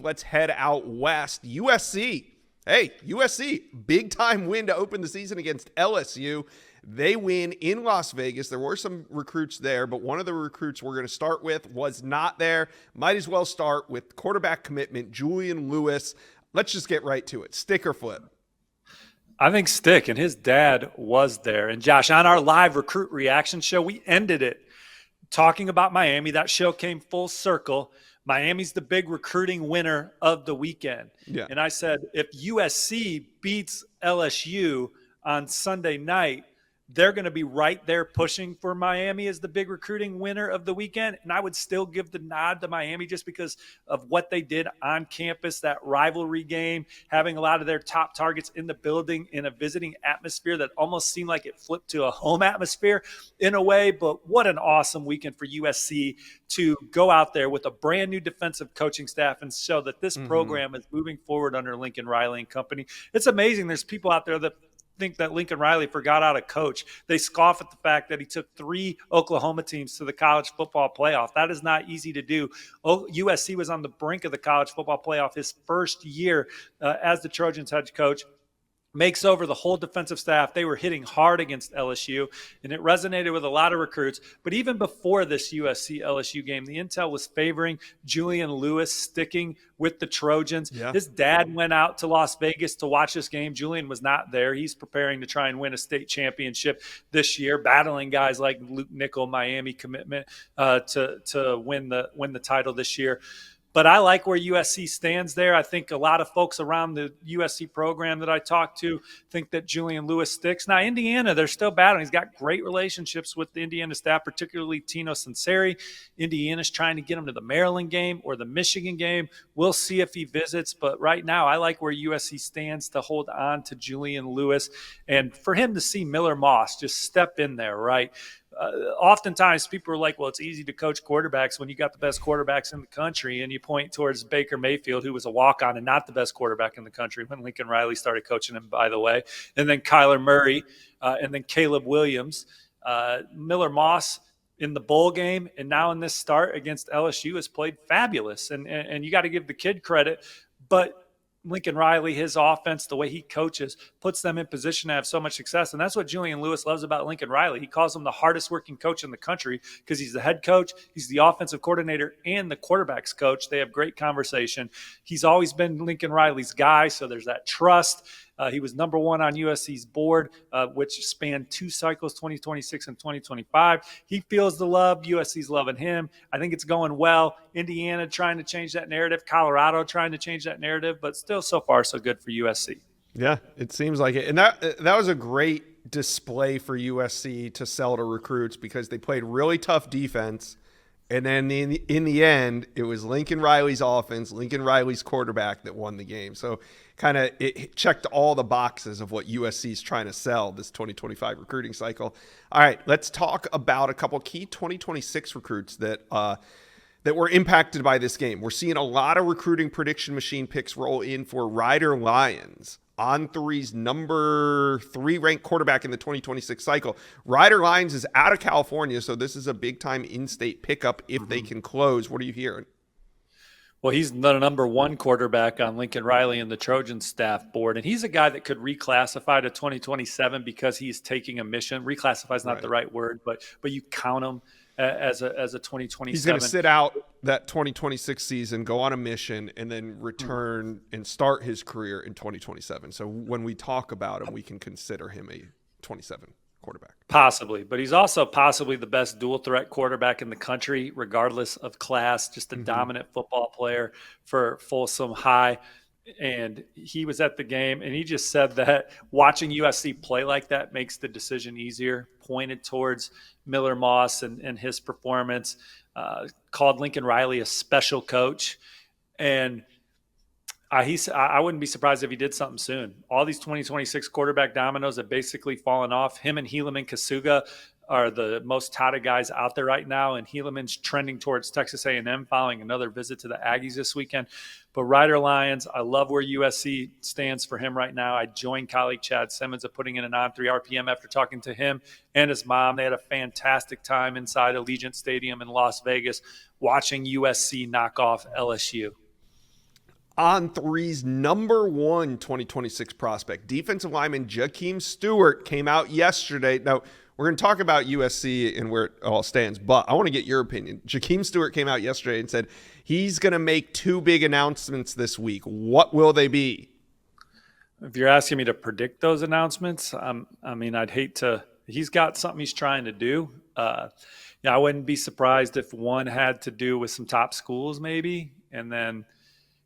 Let's head out west. USC. Hey, USC, big time win to open the season against LSU. They win in Las Vegas. There were some recruits there, but one of the recruits we're going to start with was not there. Might as well start with quarterback commitment, Julian Lewis. Let's just get right to it. Stick or flip? I think stick, and his dad was there. And Josh, on our live recruit reaction show, we ended it talking about Miami. That show came full circle. Miami's the big recruiting winner of the weekend. Yeah. And I said, if USC beats LSU on Sunday night, they're going to be right there pushing for Miami as the big recruiting winner of the weekend. And I would still give the nod to Miami just because of what they did on campus, that rivalry game, having a lot of their top targets in the building in a visiting atmosphere that almost seemed like it flipped to a home atmosphere in a way. But what an awesome weekend for USC to go out there with a brand new defensive coaching staff and show that this program is moving forward under Lincoln Riley and company. It's amazing. There's people out there that think that Lincoln Riley forgot how to coach. They scoff at the fact that he took 3 Oklahoma teams to the college football playoff. That is not easy to do. USC was on the brink of the college football playoff his first year as the Trojans head coach. Makes over the whole defensive staff. They were hitting hard against LSU, and it resonated with a lot of recruits. But even before this USC-LSU game, the intel was favoring Julian Lewis sticking with the Trojans. Yeah. His dad went out to Las Vegas to watch this game. Julian was not there. He's preparing to try and win a state championship this year, battling guys like Luke Nickel, Miami commitment to win the title this year. But I like where USC stands there. I think a lot of folks around the USC program that I talked to think that Julian Lewis sticks. Now, Indiana, they're still battling. He's got great relationships with the Indiana staff, particularly Tino Sunseri. Indiana's trying to get him to the Maryland game or the Michigan game. We'll see if he visits. But right now, I like where USC stands to hold on to Julian Lewis. And for him to see Miller Moss just step in there, right? Oftentimes people are like, well, it's easy to coach quarterbacks when you got the best quarterbacks in the country, and you point towards Baker Mayfield, who was a walk-on and not the best quarterback in the country when Lincoln Riley started coaching him, by the way, and then Kyler Murray, and then Caleb Williams. Miller Moss in the bowl game and now in this start against LSU has played fabulous, and you got to give the kid credit, but Lincoln Riley, his offense, the way he coaches, puts them in position to have so much success. And that's what Julian Lewis loves about Lincoln Riley. He calls him the hardest working coach in the country because he's the head coach, he's the offensive coordinator, and the quarterback's coach. They have great conversation. He's always been Lincoln Riley's guy, so there's that trust. He was number 1 on USC's board, which spanned 2 cycles, 2026 and 2025. He feels the love. USC's loving him. I think it's going well. Indiana trying to change that narrative. Colorado trying to change that narrative, but still so far so good for USC. Yeah, it seems like it. And that was a great display for USC to sell to recruits because they played really tough defense. And then in the end, it was Lincoln Riley's offense, Lincoln Riley's quarterback that won the game. So kind of it checked all the boxes of what USC is trying to sell this 2025 recruiting cycle. All right, let's talk about a couple key 2026 recruits that were impacted by this game. We're seeing a lot of recruiting prediction machine picks roll in for Ryder Lyons, On3's number 3 ranked quarterback in the 2026 cycle. Ryder Lyons is out of California, so this is a big-time in-state pickup if they can close. What are you hearing? Well, he's the number 1 quarterback on Lincoln Riley and the Trojans staff board, and he's a guy that could reclassify to 2027 because he's taking a mission. Reclassify is not the right word, but you count him as a 2027. He's going to sit out that 2026 season, go on a mission, and then return and start his career in 2027. So when we talk about him, we can consider him a 27 quarterback. Possibly, but he's also possibly the best dual threat quarterback in the country, regardless of class, just a dominant football player for Folsom High. And he was at the game, and he just said that watching USC play like that makes the decision easier, pointed towards Miller Moss and his performance, called Lincoln Riley a special coach. And I wouldn't be surprised if he did something soon. All these 2026 quarterback dominoes have basically fallen off. Him and Helaman Kasuga are the most touted guys out there right now, and Helaman's trending towards Texas A&M following another visit to the Aggies this weekend. But Ryder Lyons, I love where USC stands for him right now. I joined colleague Chad Simmons of putting in an On3 RPM after talking to him and his mom. They had a fantastic time inside Allegiant Stadium in Las Vegas watching USC knock off LSU. On Three's number one 2026 prospect, defensive lineman Jahkeem Stewart, came out yesterday. Now, we're going to talk about USC and where it all stands, but I want to get your opinion. Jahkeem Stewart came out yesterday and said he's going to make two big announcements this week. What will they be? If you're asking me to predict those announcements, I mean, I'd hate to. He's got something he's trying to do. I wouldn't be surprised if one had to do with some top schools, maybe, and then.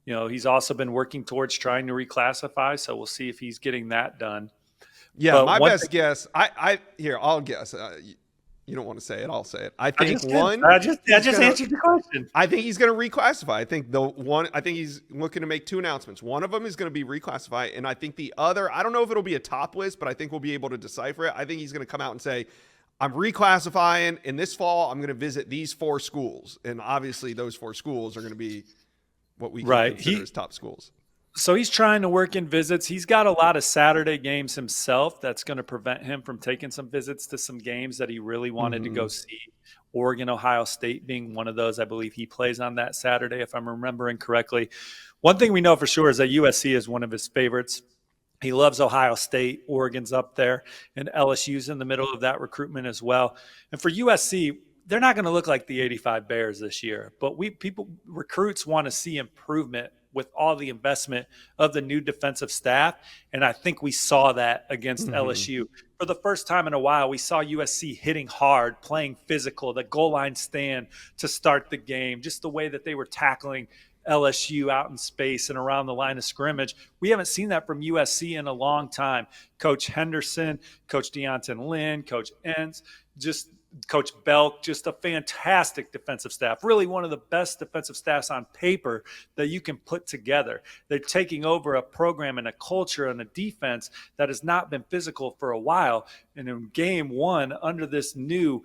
He's also been working towards trying to reclassify, so we'll see if he's getting that done. Yeah, but my best guess, I'll guess. You don't want to say it, I'll say it. I think I just answered the question. I think he's going to reclassify. I think he's looking to make two announcements. One of them is going to be reclassify, and I think the other, I don't know if it'll be a top list, but I think we'll be able to decipher it. I think he's going to come out and say, I'm reclassifying, and this fall I'm going to visit these 4 schools, and obviously those 4 schools are going to be what we can consider as top schools. So he's trying to work in visits. He's got a lot of Saturday games himself. That's going to prevent him from taking some visits to some games that he really wanted to go see. Oregon, Ohio State being one of those. I believe he plays on that Saturday, if I'm remembering correctly. One thing we know for sure is that USC is one of his favorites. He loves Ohio State. Oregon's up there, and LSU's in the middle of that recruitment as well. And for USC, they're not going to look like the 85 Bears this year, but recruits want to see improvement with all the investment of the new defensive staff. And I think we saw that against LSU. For the first time in a while, we saw USC hitting hard, playing physical, the goal line stand to start the game, just the way that they were tackling LSU out in space and around the line of scrimmage. We haven't seen that from USC in a long time. Coach Henderson, Coach Deontin Lynn, Coach Entz, Coach Belk, just a fantastic defensive staff, really one of the best defensive staffs on paper that you can put together. They're taking over a program and a culture and a defense that has not been physical for a while. And in game one, under this new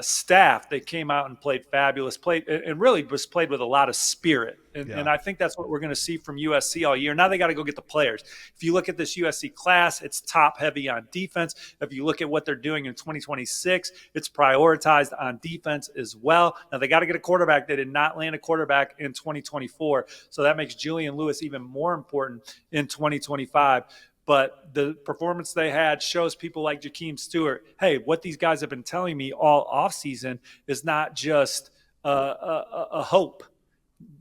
staff, they came out and played fabulous, played with a lot of spirit. And I think that's what we're going to see from USC all year. Now they got to go get the players. If you look at this USC class, it's top heavy on defense. If you look at what they're doing in 2026, it's prioritized on defense as well. Now they got to get a quarterback. They did not land a quarterback in 2024. So that makes Julian Lewis even more important in 2025. But the performance they had shows people like Jahkeem Stewart, hey, what these guys have been telling me all offseason is not just a hope.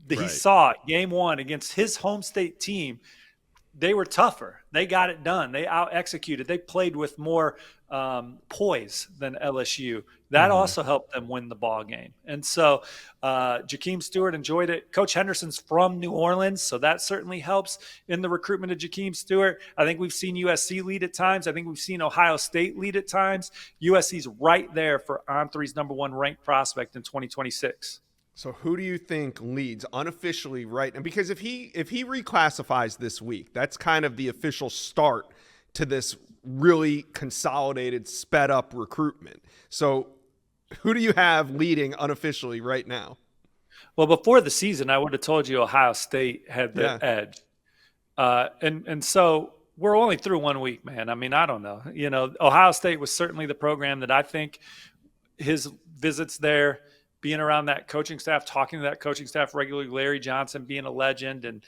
He saw it, game one against his home state team. They were tougher. They got it done. They out-executed. They played with more poise than LSU. That also helped them win the ball game. And so Jahkeem Stewart enjoyed it. Coach Henderson's from New Orleans, so that certainly helps in the recruitment of Jahkeem Stewart. I think we've seen USC lead at times. I think we've seen Ohio State lead at times. USC's right there for On3's number one ranked prospect in 2026. So who do you think leads unofficially right now? Because if he reclassifies this week, that's kind of the official start to this really consolidated, sped up recruitment. So who do you have leading unofficially right now? Well, before the season, I would have told you Ohio State had the edge. And so we're only through 1 week, man. I mean, I don't know. Ohio State was certainly the program that I think his visits there, being around that coaching staff, talking to that coaching staff regularly, Larry Johnson being a legend, and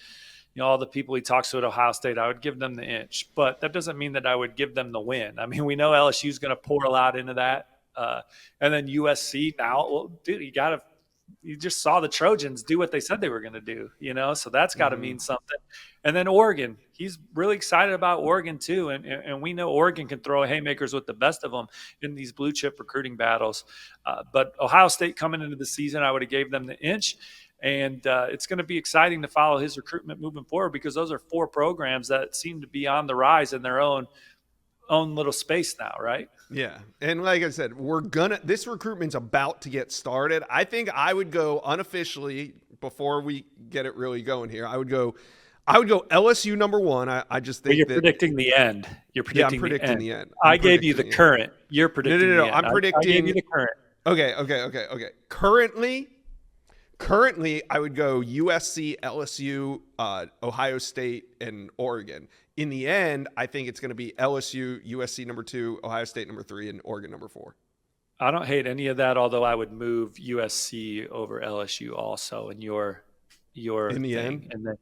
all the people he talks to at Ohio State, I would give them the inch. But that doesn't mean that I would give them the win. I mean, we know LSU is going to pour a lot into that. And then USC now, well, dude, you just saw the Trojans do what they said they were going to do, so that's got to mean something. And then Oregon, he's really excited about Oregon too. And we know Oregon can throw haymakers with the best of them in these blue chip recruiting battles. But Ohio State coming into the season, I would have gave them the inch. And it's going to be exciting to follow his recruitment moving forward, because those are 4 programs that seem to be on the rise in their own little space now, right? Yeah. And like I said, this recruitment's about to get started. I think I would go unofficially, before we get it really going here, I would go LSU number 1. I just think you're predicting the end. You're predicting, I'm predicting the end. I gave you the current. You're predicting the end. I'm predicting. I gave you the current. Okay. Currently, I would go USC, LSU, Ohio State, and Oregon. In the end, I think it's going to be LSU, USC number 2, Ohio State number 3, and Oregon number 4. I don't hate any of that, although I would move USC over LSU also in your in the thing. end. And then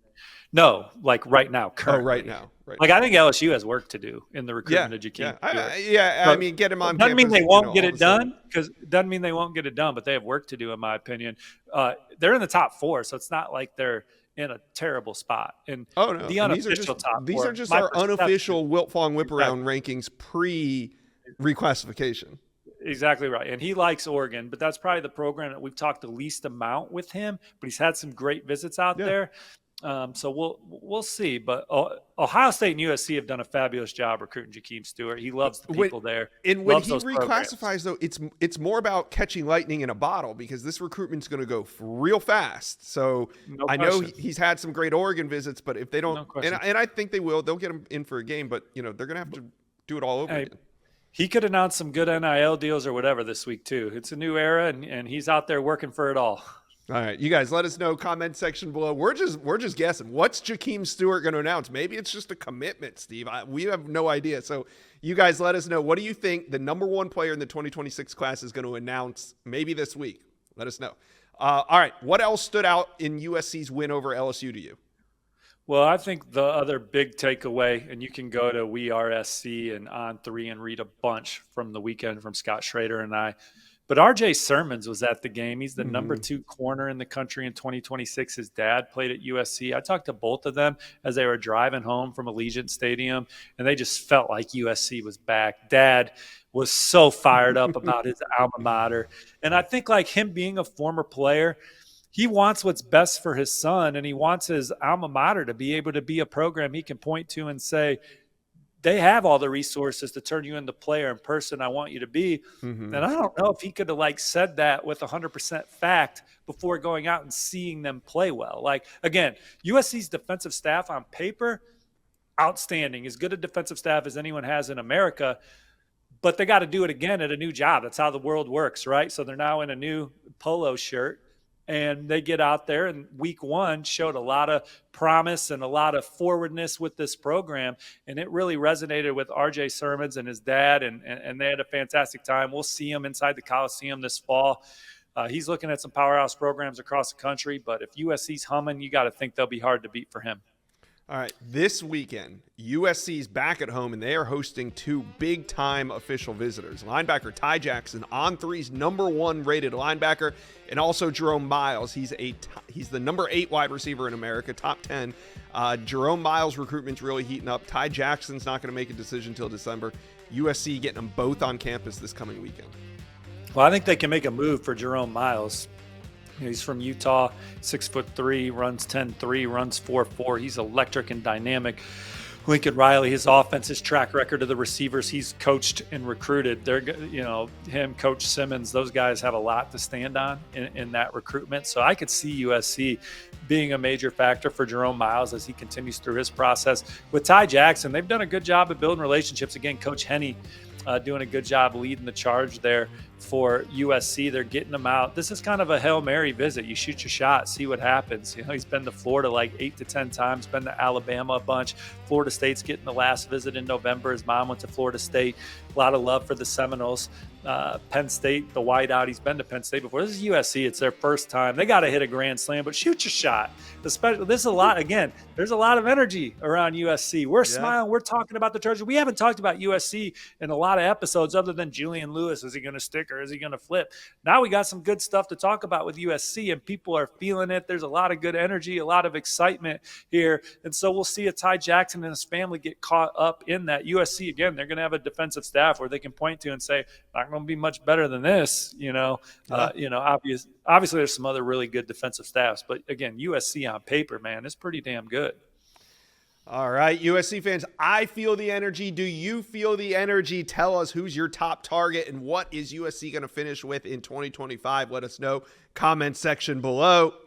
No, like right now, Oh, currently. right now. Right. Like I think LSU has work to do in the recruitment of Jahkeem Stewart. I mean, get him on Doesn't mean campus. they won't get All of it a sudden. done because doesn't mean they won't get it done, but they have work to do in my opinion. They're in the top 4, so it's not like they're in a terrible spot. And Oh no, the and unofficial top these 4, are just my our perception- unofficial Wilt Fong whip around rankings pre reclassification. Exactly right. And he likes Oregon, but that's probably the program that we've talked the least amount with him. But he's had some great visits out there. So we'll see. But Ohio State and USC have done a fabulous job recruiting Jahkeem Stewart. He loves the people there. And when he those reclassifies, though, it's more about catching lightning in a bottle because this recruitment's going to go real fast. So I know he's had some great Oregon visits, but if they don't, and I think they will, they'll get him in for a game. But they're going to have to do it all over again. He could announce some good NIL deals or whatever this week too. It's a new era, and he's out there working for it all. All right, you guys, let us know. Comment section below. We're just guessing. What's Jahkeem Stewart going to announce? Maybe it's just a commitment, Steve. We have no idea. So you guys, let us know. What do you think the number 1 player in the 2026 class is going to announce? Maybe this week. Let us know. All right, what else stood out in USC's win over LSU to you? Well, I think the other big takeaway, and you can go to WeAreSC and On3 and read a bunch from the weekend from Scott Schrader and I. But RJ Sermons was at the game. He's the number 2 corner in the country in 2026. His dad played at USC. I talked to both of them as they were driving home from Allegiant Stadium, and they just felt like USC was back. Dad was so fired up about his alma mater. And I think like him being a former player, he wants what's best for his son, and he wants his alma mater to be able to be a program he can point to and say, they have all the resources to turn you into the player and person I want you to be. And I don't know if he could have like said that with 100% fact before going out and seeing them play well. Like, again, USC's defensive staff on paper, outstanding, as good a defensive staff as anyone has in America, but they got to do it again at a new job. That's how the world works, right? So they're now in a new polo shirt. And they get out there, and week 1 showed a lot of promise and a lot of forwardness with this program. And it really resonated with RJ Sermons and his dad, and they had a fantastic time. We'll see him inside the Coliseum this fall. He's looking at some powerhouse programs across the country, but if USC's humming, you got to think they'll be hard to beat for him. All right, this weekend, USC's back at home, and they are hosting 2 big-time official visitors. Linebacker Ty Jackson, On3's number 1 rated linebacker, and also Jerome Miles. He's the number 8 wide receiver in America, top 10. Jerome Miles' recruitment's really heating up. Ty Jackson's not going to make a decision until December. USC getting them both on campus this coming weekend. Well, I think they can make a move for Jerome Miles. He's from Utah, 6'3", runs 10.3, runs 4.4. He's electric and dynamic. Lincoln Riley, his offense, his track record of the receivers he's coached and recruited. Him, Coach Simmons, those guys have a lot to stand on in that recruitment. So I could see USC being a major factor for Jerome Miles as he continues through his process. With Ty Jackson, they've done a good job of building relationships. Again, Coach Henney doing a good job leading the charge there for USC. They're getting them out. This is kind of a Hail Mary visit. You shoot your shot, see what happens. He's been to Florida like 8 to 10 times, been to Alabama a bunch. Florida State's getting the last visit in November. His mom went to Florida State. A lot of love for the Seminoles. Penn State, the wideout, he's been to Penn State before. This is USC. It's their first time. They got to hit a grand slam, but shoot your shot. Especially, this is a lot. Again, there's a lot of energy around USC. We're smiling. We're talking about the Trojans. We haven't talked about USC in a lot of episodes other than Julian Lewis. Is he going to stick or is he going to flip? Now we got some good stuff to talk about with USC, and people are feeling it. There's a lot of good energy, a lot of excitement here. And so we'll see if Ty Jackson and his family get caught up in that. USC, again, they're going to have a defensive staff where they can point to and say, not going to be much better than this, obviously there's some other really good defensive staffs, but again, USC on paper, man, is pretty damn good. All right, USC fans, I feel the energy. Do you feel the energy? Tell us who's your top target and what is USC going to finish with in 2025. Let us know. Comment section below.